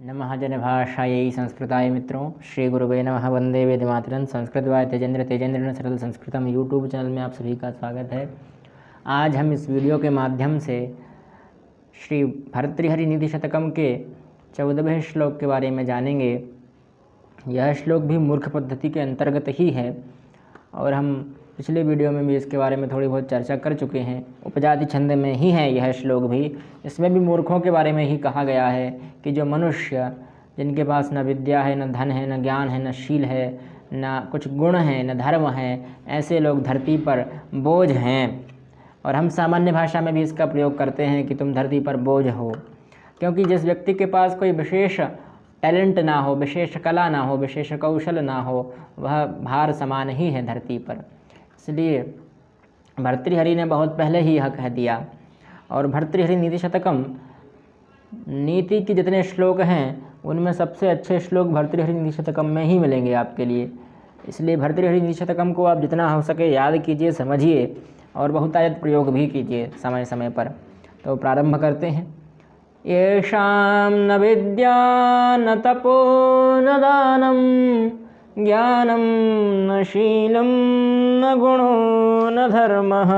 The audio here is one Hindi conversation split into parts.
नमः जनभाषायै संस्कृताय मित्रों, श्री गुरुवे नमः। वंदे वेदमातरं। संस्कृत वाय तेजेंद्र सरल संस्कृतम यूट्यूब चैनल में आप सभी का स्वागत है। आज हम इस वीडियो के माध्यम से श्री भर्तृहरि नीति शतकम के 14वें श्लोक के बारे में जानेंगे। यह श्लोक भी मूर्ख पद्धति के अंतर्गत ही है और हम पिछले वीडियो में भी इसके बारे में थोड़ी बहुत चर्चा कर चुके हैं। उपजाति छंद में ही है यह श्लोक भी। इसमें भी मूर्खों के बारे में ही कहा गया है कि जो मनुष्य जिनके पास न विद्या है, न धन है, न ज्ञान है, न शील है, न कुछ गुण है, न धर्म है, ऐसे लोग धरती पर बोझ हैं। और हम सामान्य भाषा में भी इसका प्रयोग करते हैं कि तुम धरती पर बोझ हो, क्योंकि जिस व्यक्ति के पास कोई विशेष टैलेंट ना हो, विशेष कला ना हो, विशेष कौशल ना हो, वह भार समान ही है धरती पर। इसलिए भर्तृहरि ने बहुत पहले ही यह कह दिया। और भर्तृहरि नीति शतकम, नीति के जितने श्लोक हैं उनमें सबसे अच्छे श्लोक भर्तृहरि नीति शतकम में ही मिलेंगे आपके लिए। इसलिए भर्तृहरि नीति शतकम को आप जितना हो सके याद कीजिए, समझिए और बहुतायत प्रयोग भी कीजिए समय समय पर। तो प्रारंभ करते हैं। येषां न विद्या न तपो न दानं ज्ञानं न शीलं न गुणो न धर्मः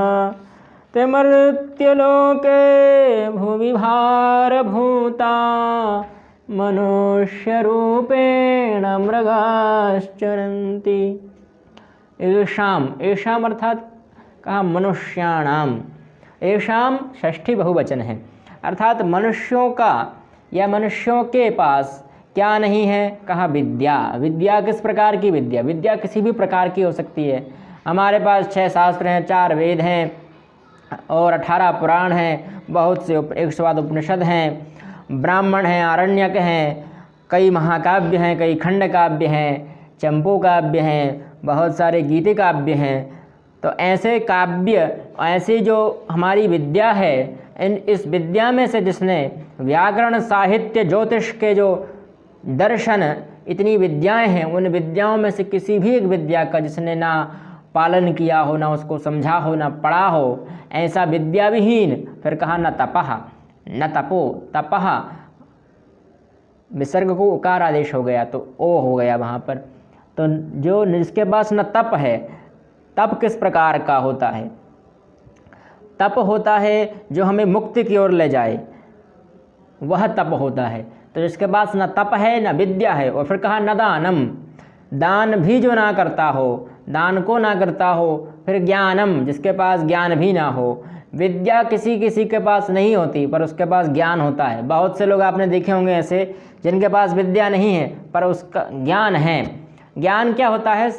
ते मर्त्यलोके भुवि भारभूता मनुष्यरूपेण मृगाश्चरन्ति। येषाम, येषाम अर्थात कहा मनुष्याणाम। येषाम षष्ठी बहुवचन है, अर्थात मनुष्यों का या मनुष्यों के पास क्या नहीं है, कहा विद्या। विद्या किस प्रकार की विद्या? विद्या किसी भी प्रकार की हो सकती है। हमारे पास 6 शास्त्र हैं, 4 वेद हैं और 18 पुराण हैं, बहुत से 108 उपनिषद हैं, ब्राह्मण हैं, आरण्यक हैं, कई महाकाव्य हैं, कई खंड काव्य हैं, चंपू काव्य हैं, बहुत सारे गीति काव्य हैं। तो ऐसे काव्य, ऐसी जो हमारी विद्या है, इस विद्या में से जिसने व्याकरण, साहित्य, ज्योतिष के जो दर्शन, इतनी विद्याएं हैं, उन विद्याओं में से किसी भी एक विद्या का जिसने ना पालन किया हो, ना उसको समझा हो, ना पढ़ा हो, ऐसा विद्या विहीन। फिर कहा न तपः न तपो, तपः विसर्ग को उकार आदेश हो गया तो ओ हो गया वहाँ पर। तो जो जिसके पास न तप है, तप किस प्रकार का होता है? तप होता है जो हमें मुक्ति की ओर ले जाए, वह तप होता है। तो जिसके पास न तप है न विद्या है। और फिर कहा न दानम, दान भी जो ना करता हो, दान को ना करता हो। फिर ज्ञानम, जिसके पास ज्ञान भी ना हो। विद्या किसी किसी के पास नहीं होती पर उसके पास ज्ञान होता है। बहुत से लोग आपने देखे होंगे ऐसे जिनके पास विद्या नहीं है पर उसका ज्ञान है। ज्ञान क्या होता है?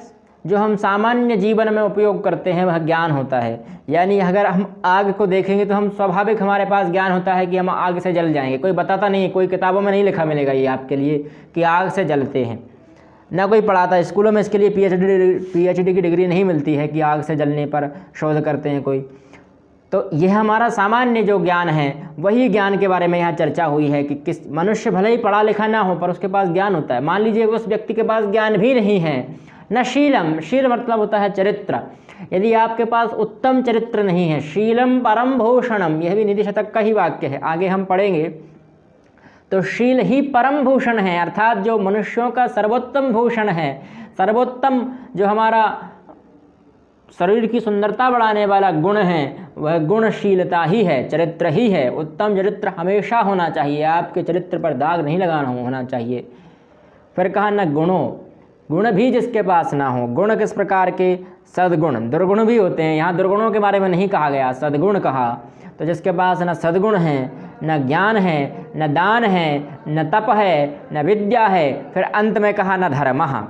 जो हम सामान्य जीवन में उपयोग करते हैं वह ज्ञान होता है। यानी अगर हम आग को देखेंगे तो हम स्वाभाविक हमारे पास ज्ञान होता है कि हम आग से जल जाएंगे। कोई बताता नहीं है, कोई किताबों में नहीं लिखा मिलेगा ये आपके लिए कि आग से जलते हैं, ना कोई पढ़ाता। स्कूलों में इसके लिए पीएचडी की डिग्री नहीं मिलती है कि आग से जलने पर शोध करते हैं कोई। तो यह हमारा सामान्य जो ज्ञान है, वही ज्ञान के बारे में यहाँ चर्चा हुई है कि किस मनुष्य भले ही पढ़ा लिखा ना हो पर उसके पास ज्ञान होता है। मान लीजिए उस व्यक्ति के पास ज्ञान भी नहीं है। न शीलम, शील मतलब होता है चरित्र। यदि आपके पास उत्तम चरित्र नहीं है, शीलम परम भूषणम, यह भी नीति शतक का ही वाक्य है, आगे हम पढ़ेंगे। तो शील ही परम भूषण है, अर्थात जो मनुष्यों का सर्वोत्तम भूषण है, सर्वोत्तम जो हमारा शरीर की सुंदरता बढ़ाने वाला गुण है, वह गुणशीलता ही है, चरित्र ही है। उत्तम चरित्र हमेशा होना चाहिए, आपके चरित्र पर दाग नहीं लगाना होना चाहिए। फिर कहा न गुणों, गुण भी जिसके पास ना हो। गुण किस प्रकार के? सद्गुण, दुर्गुण भी होते हैं। यहाँ दुर्गुणों के बारे में नहीं कहा गया, सद्गुण कहा। तो जिसके पास न सद्गुण है, न ज्ञान है, न दान है, न तप है, न विद्या है। फिर अंत में कहा न धर्मः।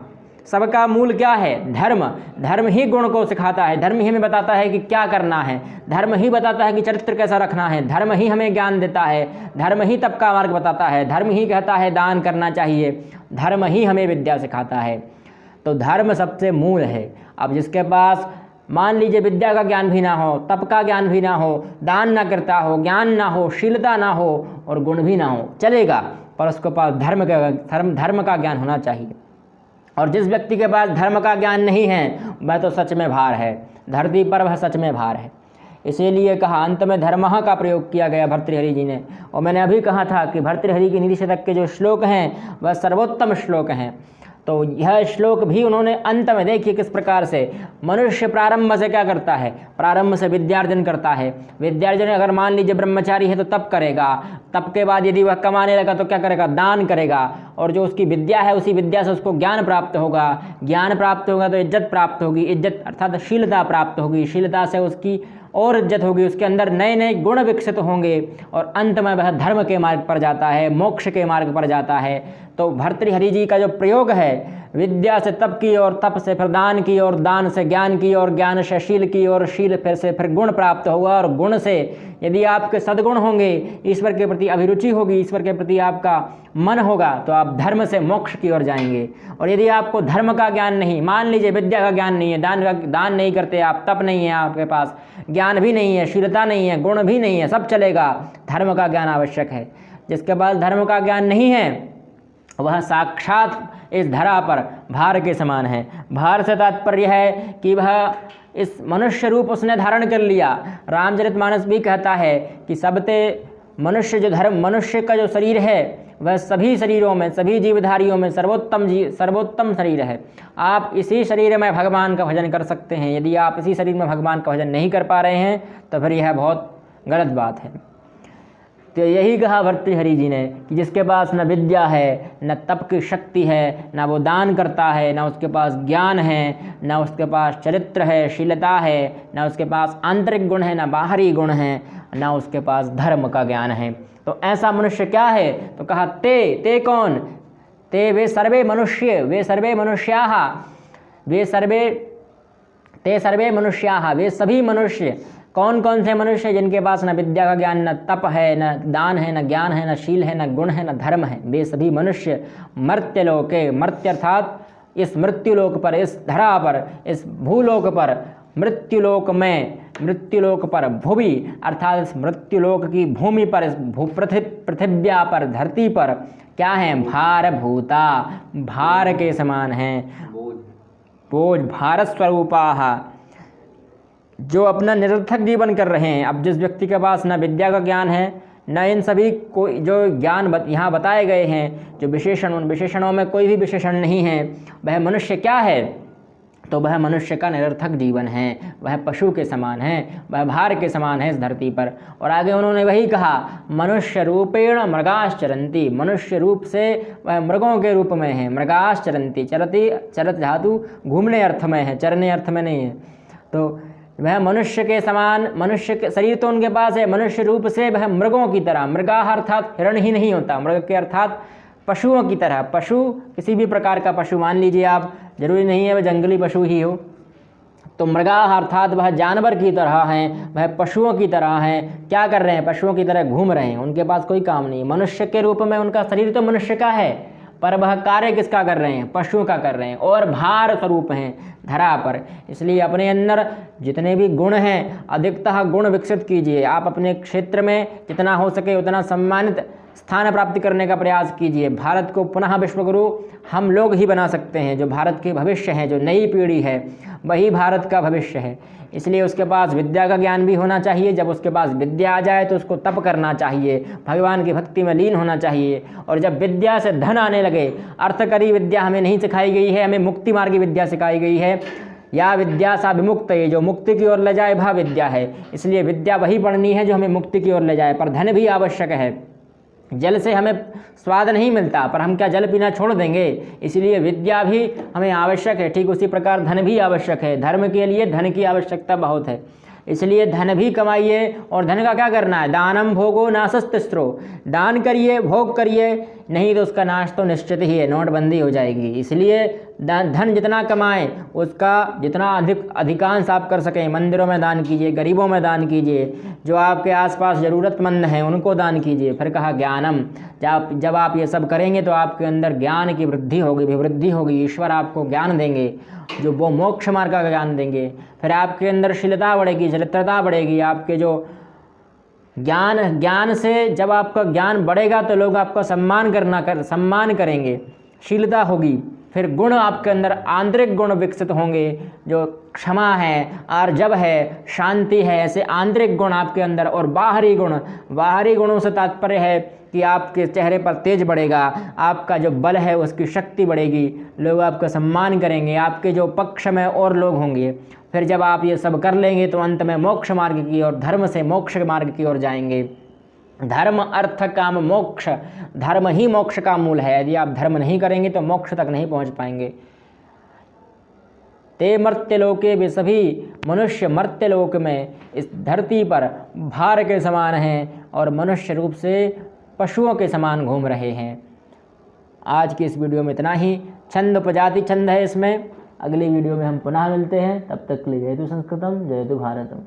सबका मूल क्या है? धर्म। धर्म ही गुण को सिखाता है, धर्म ही हमें बताता है कि क्या करना है, धर्म ही बताता है कि चरित्र कैसा रखना है, धर्म ही हमें ज्ञान देता है, धर्म ही तप का मार्ग बताता है, धर्म ही कहता है दान करना चाहिए, धर्म ही हमें विद्या सिखाता है। तो धर्म सबसे मूल है। अब जिसके पास मान लीजिए विद्या का ज्ञान भी ना हो, तप का ज्ञान भी ना हो, दान ना करता हो, ज्ञान ना हो, शीलता ना हो और गुण भी ना हो, चलेगा, पर उसके पास धर्म का ज्ञान होना चाहिए। और जिस व्यक्ति के पास धर्म का ज्ञान नहीं है वह तो सच में भार है, धरती पर वह सच में भार है। इसीलिए कहा अंत में धर्मः का प्रयोग किया गया भर्तृहरि जी ने। और मैंने अभी कहा था कि भर्तृहरि की निधि शतक के जो श्लोक हैं वह सर्वोत्तम श्लोक हैं। तो यह श्लोक भी उन्होंने अंत में, देखिए किस प्रकार से मनुष्य प्रारंभ से क्या करता है, प्रारंभ से विद्यार्जन करता है। विद्यार्जन अगर मान लीजिए ब्रह्मचारी है तो तप करेगा, तप के बाद यदि वह कमाने लगा तो क्या करेगा, दान करेगा, और जो उसकी विद्या है उसी विद्या से उसको ज्ञान प्राप्त होगा, ज्ञान प्राप्त होगा तो इज्जत प्राप्त होगी, इज्जत अर्थात शीलता प्राप्त होगी, शीलता से उसकी और इज्जत होगी, उसके अंदर नए नए गुण विकसित होंगे और अंत में वह धर्म के मार्ग पर जाता है, मोक्ष के मार्ग पर जाता है। तो भर्तृहरि जी का जो प्रयोग है, विद्या से तप की और तप से फिर दान की और दान से ज्ञान की और ज्ञान से शील की और शील फिर गुण प्राप्त होगा, और गुण से यदि आपके सद्गुण होंगे, ईश्वर के प्रति अभिरुचि होगी, ईश्वर के प्रति आपका मन होगा, तो आप धर्म से मोक्ष की ओर जाएंगे। और यदि आपको धर्म का ज्ञान नहीं, मान लीजिए विद्या का ज्ञान नहीं है, दान नहीं करते आप, तप नहीं है आपके पास, ज्ञान भी नहीं है, शीलता नहीं है, गुण भी नहीं है, सब चलेगा, धर्म का ज्ञान आवश्यक है। जिसके पास धर्म का ज्ञान नहीं है वह साक्षात इस धरा पर भार के समान है। भार से तात्पर्य है कि वह इस मनुष्य रूप उसने धारण कर लिया। रामचरितमानस भी कहता है कि सबते मनुष्य जो धर्म, मनुष्य का जो शरीर है वह सभी शरीरों में, सभी जीवधारियों में सर्वोत्तम शरीर है। आप इसी शरीर में भगवान का भजन कर सकते हैं। यदि आप इसी शरीर में भगवान का भजन नहीं कर पा रहे हैं तो फिर यह बहुत गलत बात है। तो यही कहा भर्तृहरि जी ने कि जिसके पास न विद्या है, न तप की शक्ति है, न वो दान करता है, न उसके पास ज्ञान है, न उसके पास चरित्र है, शीलता है, न उसके पास आंतरिक गुण है, न बाहरी गुण है, न उसके पास धर्म का ज्ञान है, तो ऐसा मनुष्य क्या है? तो कहा ते कौन? ते वे सर्वे मनुष्य, वे सर्वे मनुष्याः, ते सर्वे मनुष्याः, वे सभी मनुष्य। कौन कौन से मनुष्य? जिनके पास न विद्या का ज्ञान, न तप है, न दान है, न ज्ञान है, न शील है, न गुण है, न धर्म है, वे सभी मनुष्य मर्त्यलोके, मर्त्य अर्थात इस मृत्युलोक पर, इस धरा पर, इस भूलोक पर, मृत्युलोक में, मृत्युलोक पर, भूमि अर्थात इस मृत्युलोक की भूमि पर, इस पृथिव्या पर, धरती पर क्या है? भार भूता, भार के समान हैं, बोझ, भारत स्वरूपाः, जो अपना निरर्थक जीवन कर रहे हैं। अब जिस व्यक्ति के पास न विद्या का ज्ञान है, न इन सभी कोई जो ज्ञान यहाँ बताए गए हैं, जो विशेषण, उन विशेषणों में कोई भी विशेषण नहीं है, वह मनुष्य क्या है? तो वह मनुष्य का निरर्थक जीवन है, वह पशु के समान है, वह भार के समान है इस धरती पर। और आगे उन्होंने वही कहा, मनुष्य रूपेण मृगाश्चरन्ति, मनुष्य रूप से वह मृगों के रूप में है। मृगाश्चरन्ति, चरति, चरत धातु घूमने अर्थ में है, चरने अर्थ में नहीं है। तो वह मनुष्य के समान, मनुष्य के शरीर तो उनके पास है, मनुष्य रूप से वह मृगों की तरह, मृगाह अर्थात हिरण ही नहीं होता, मृग के अर्थात पशुओं की तरह, पशु किसी भी प्रकार का पशु मान लीजिए आप, जरूरी नहीं है वह जंगली पशु ही हो। तो मृगाह अर्थात वह जानवर की तरह हैं, वह पशुओं की तरह हैं। क्या कर रहे हैं? पशुओं की तरह घूम रहे हैं, उनके पास कोई काम नहीं। मनुष्य के रूप में उनका शरीर तो मनुष्य का है, पर वह कार्य किसका कर रहे हैं? पशुओं का कर रहे हैं, और भार स्वरूप हैं धरा पर। इसलिए अपने अंदर जितने भी गुण हैं, अधिकतः गुण विकसित कीजिए। आप अपने क्षेत्र में जितना हो सके उतना सम्मानित स्थान प्राप्त करने का प्रयास कीजिए। भारत को पुनः विश्वगुरु हम लोग ही बना सकते हैं। जो भारत के भविष्य है, जो नई पीढ़ी है, वही भारत का भविष्य है। इसलिए उसके पास विद्या का ज्ञान भी होना चाहिए। जब उसके पास विद्या आ जाए तो उसको तप करना चाहिए, भगवान की भक्ति में लीन होना चाहिए। और जब विद्या से धन आने लगे, अर्थकरी विद्या हमें नहीं सिखाई गई है, हमें मुक्ति मार्ग की विद्या सिखाई गई है। या विद्या सा विमुक्त है, जो मुक्ति की ओर ले जाए वह विद्या है। इसलिए विद्या वही पढ़नी है जो हमें मुक्ति की ओर ले जाए। पर धन भी आवश्यक है। जल से हमें स्वाद नहीं मिलता, पर हम क्या जल पीना छोड़ देंगे? इसलिए विद्या भी हमें आवश्यक है। ठीक उसी प्रकार धन भी आवश्यक है। धर्म के लिए धन की आवश्यकता बहुत है। इसलिए धन भी कमाइए। और धन का क्या करना है? दानम भोगो नाशस्तिस्रो, दान करिए, भोग करिए, नहीं तो उसका नाश तो निश्चित ही है, नोटबंदी हो जाएगी। इसलिए धन जितना कमाएं उसका जितना अधिकांश आप कर सकें, मंदिरों में दान कीजिए, गरीबों में दान कीजिए, जो आपके आसपास ज़रूरतमंद हैं उनको दान कीजिए। फिर कहा ज्ञानम, जब आप ये सब करेंगे तो आपके अंदर ज्ञान की वृद्धि होगी, विवृद्धि होगी। ईश्वर आपको ज्ञान देंगे, जो वो मोक्ष मार्ग का ज्ञान देंगे। फिर आपके अंदर शीलता बढ़ेगी, चरित्रता बढ़ेगी। आपके जो ज्ञान से जब आपका ज्ञान बढ़ेगा तो लोग आपका सम्मान करेंगे। शीलता होगी, फिर गुण आपके अंदर आंतरिक गुण विकसित होंगे, जो क्षमा है, आर्जव है, शांति है, ऐसे आंतरिक गुण आपके अंदर। और बाहरी गुणों से तात्पर्य है कि आपके चेहरे पर तेज बढ़ेगा, आपका जो बल है उसकी शक्ति बढ़ेगी, लोग आपका सम्मान करेंगे, आपके जो पक्ष में और लोग होंगे। फिर जब आप ये सब कर लेंगे तो अंत में मोक्ष मार्ग की ओर, धर्म से मोक्ष मार्ग की ओर जाएंगे। धर्म अर्थ काम मोक्ष, धर्म ही मोक्ष का मूल है। यदि आप धर्म नहीं करेंगे तो मोक्ष तक नहीं पहुंच पाएंगे। ते मर्त्यलोके भी, सभी मनुष्य मर्त्यलोक में इस धरती पर भार के समान हैं और मनुष्य रूप से पशुओं के समान घूम रहे हैं। आज की इस वीडियो में इतना ही। छंद उपजाति छंद है इसमें। अगली वीडियो में हम पुनः मिलते हैं, तब तक के लिए जयतु संस्कृतम जयतु भारतम।